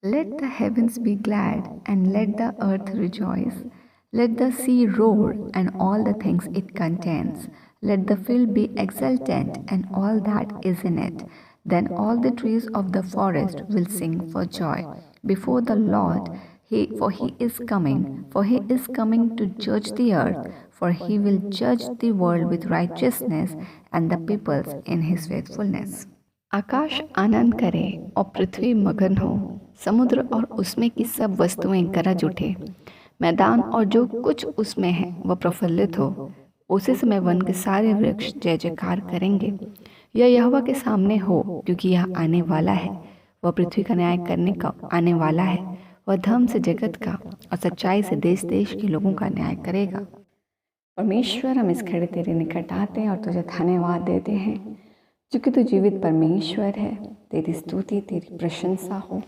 Let the heavens be glad, and let the earth rejoice. Let the sea roar, and all the things it contains. Let the field be exultant, and all that is in it. Then all the trees of the forest will sing for joy before the Lord. For he is coming to judge the earth, for he will judge the world with righteousness and the peoples in his faithfulness. Akash Anand करे और पृथ्वी मगन हो, समुद्र और उसमें की सब वस्तुएं गरज उठे, मैदान और जो कुछ उसमें है वह प्रफुल्लित हो। उसी समय वन के सारे वृक्ष जय जयकार करेंगे। यह यहोवा के सामने हो, क्योंकि यह आने वाला है। वह पृथ्वी का न्याय करने का आने वाला है। वह धर्म से जगत का और सच्चाई से देश देश के लोगों का न्याय करेगा। परमेश्वर, हम इस घड़ी तेरे निकट आते हैं और तुझे धन्यवाद देते हैं, क्योंकि तू जीवित परमेश्वर है। तेरी स्तुति, तेरी प्रशंसा हो।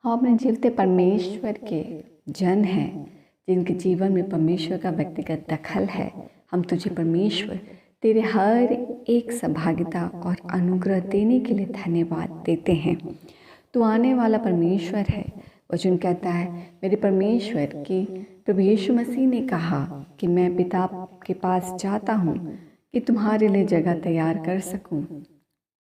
हम अपने जीवते परमेश्वर के जन हैं, जिनके जीवन में परमेश्वर का व्यक्तिगत दखल है। हम तुझे परमेश्वर तेरे हर एक सहभागिता और अनुग्रह देने के लिए धन्यवाद देते हैं। तू आने वाला परमेश्वर है। वचन कहता है, मेरे परमेश्वर की प्रभु यीशु मसीह ने कहा कि मैं पिता के पास जाता हूँ कि तुम्हारे लिए जगह तैयार कर सकूं।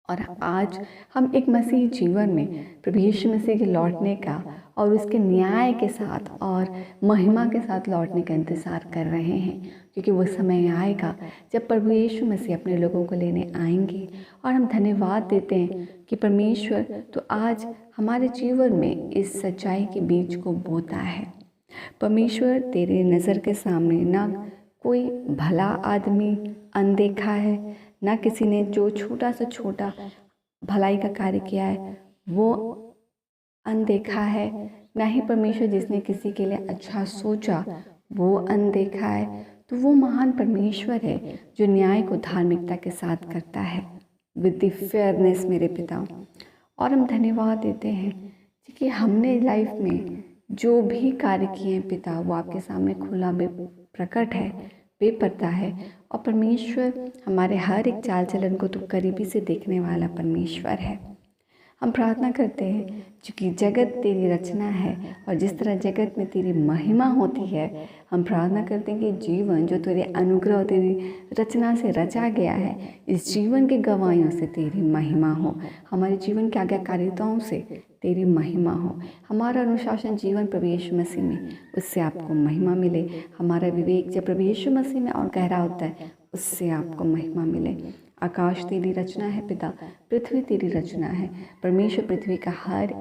और आज हम एक मसीह जीवन में प्रभु यीशु मसीह के लौटने का और उसके न्याय के साथ और महिमा के साथ लौटने का इंतज़ार कर रहे हैं, क्योंकि वो समय आएगा जब प्रभु यीशु मसीह अपने लोगों को लेने आएंगे। और हम धन्यवाद देते हैं कि परमेश्वर तो आज हमारे जीवन में इस सच्चाई के बीज को बोता है। परमेश्वर, तेरे नज़र के सामने ना कोई भला आदमी अनदेखा है, ना किसी ने जो छोटा से छोटा भलाई का कार्य किया है वो अनदेखा है, ना ही परमेश्वर जिसने किसी के लिए अच्छा सोचा वो अनदेखा है। तो वो महान परमेश्वर है जो न्याय को धार्मिकता के साथ करता है, विद द फेयरनेस, मेरे पिता। और हम धन्यवाद देते हैं कि हमने लाइफ में जो भी कार्य किए हैं पिता, वो आपके सामने खुला प्रकट है, बेपर्दा है। और परमेश्वर हमारे हर एक चाल चलन को तो करीबी से देखने वाला परमेश्वर है। हम प्रार्थना करते हैं, क्योंकि जगत तेरी रचना है और जिस तरह जगत में तेरी महिमा होती है, हम प्रार्थना करते हैं कि जीवन जो तेरे अनुग्रह और तेरी रचना से रचा गया है, इस जीवन की गवाहियों से तेरी महिमा हो। हमारे जीवन की आज्ञाकारिताओं से तेरी महिमा हो। हमारा अनुशासन जीवन प्रभु यीशु मसीह में, उससे आपको महिमा मिले। हमारा विवेक जब प्रभु यीशु मसीह में और गहरा होता है, उससे आपको महिमा मिले। आकाश तेरी रचना है पिता, पृथ्वी तेरी रचना है। परमेश्वर, पृथ्वी का हर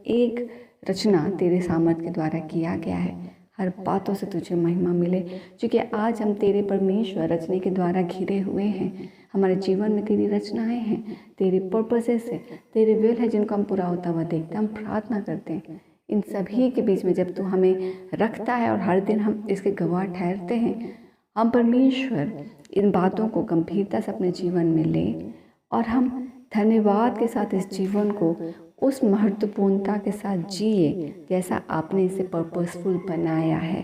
एक रचना तेरे सामर्थ के द्वारा किया गया है। हर बातों से तुझे महिमा मिले, क्योंकि आज हम तेरे परमेश्वर रचने के द्वारा घिरे हुए हैं। हमारे जीवन में तेरी रचनाएं हैं, तेरे पर्पसेस है, तेरे विल है, जिनको हम पूरा होता हुआ देखते हैं। हम प्रार्थना करते हैं इन सभी के बीच में जब तू हमें रखता है और हर दिन हम इसके गवाह ठहरते हैं, हम परमेश्वर इन बातों को गंभीरता से अपने जीवन में लें और हम धन्यवाद के साथ इस जीवन को उस महत्वपूर्णता के साथ जिए जैसा आपने इसे पर्पसफुल बनाया है,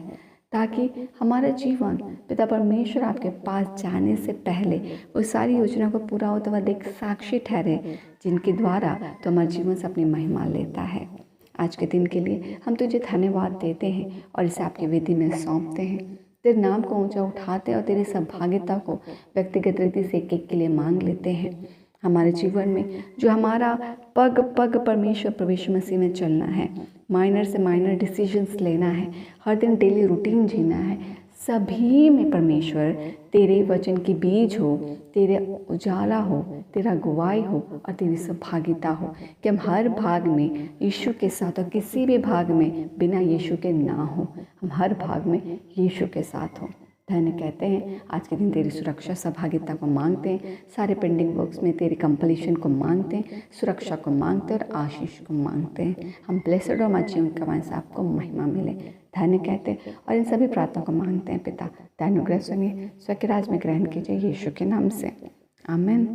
ताकि हमारा जीवन पिता परमेश्वर आपके पास जाने से पहले वो सारी योजना को पूरा होता हुआ देख साक्षी ठहरे, जिनके द्वारा तो हमारे जीवन से अपनी महिमा लेता है। आज के दिन के लिए हम तुझे धन्यवाद देते हैं और इसे आपकी विधि में सौंपते हैं। तेरे नाम को ऊंचा उठाते हैं और तेरी सहभागिता को व्यक्तिगत रीति से एक के लिए मांग लेते हैं। हमारे जीवन में जो हमारा पग पग परमेश्वर प्रभु यीशु मसीह में चलना है, माइनर से माइनर डिसीजंस लेना है, हर दिन डेली रूटीन जीना है, सभी में परमेश्वर तेरे वचन की बीज हो, तेरे उजाला हो, तेरा गवाही हो और तेरी सहभागिता हो, कि हम हर भाग में यीशु के साथ और किसी भी भाग में बिना यीशु के ना हो। हम हर भाग में यीशु के साथ हो। धन्य कहते हैं आज के दिन तेरी सुरक्षा सहभागिता को मांगते हैं, सारे पेंडिंग वर्क्स में तेरी कंप्लीशन को मांगते हैं, सुरक्षा को मांगते हैं और आशीष को मांगते हैं। हम ब्लेसड और हमारे जीवन कमाएं से आपको महिमा मिले। धन्य कहते हैं और इन सभी प्रार्थना को मांगते हैं पिता। अनुग्रह सुनिए, स्व के राज में ग्रहण कीजिए यीशु के नाम से, आमीन।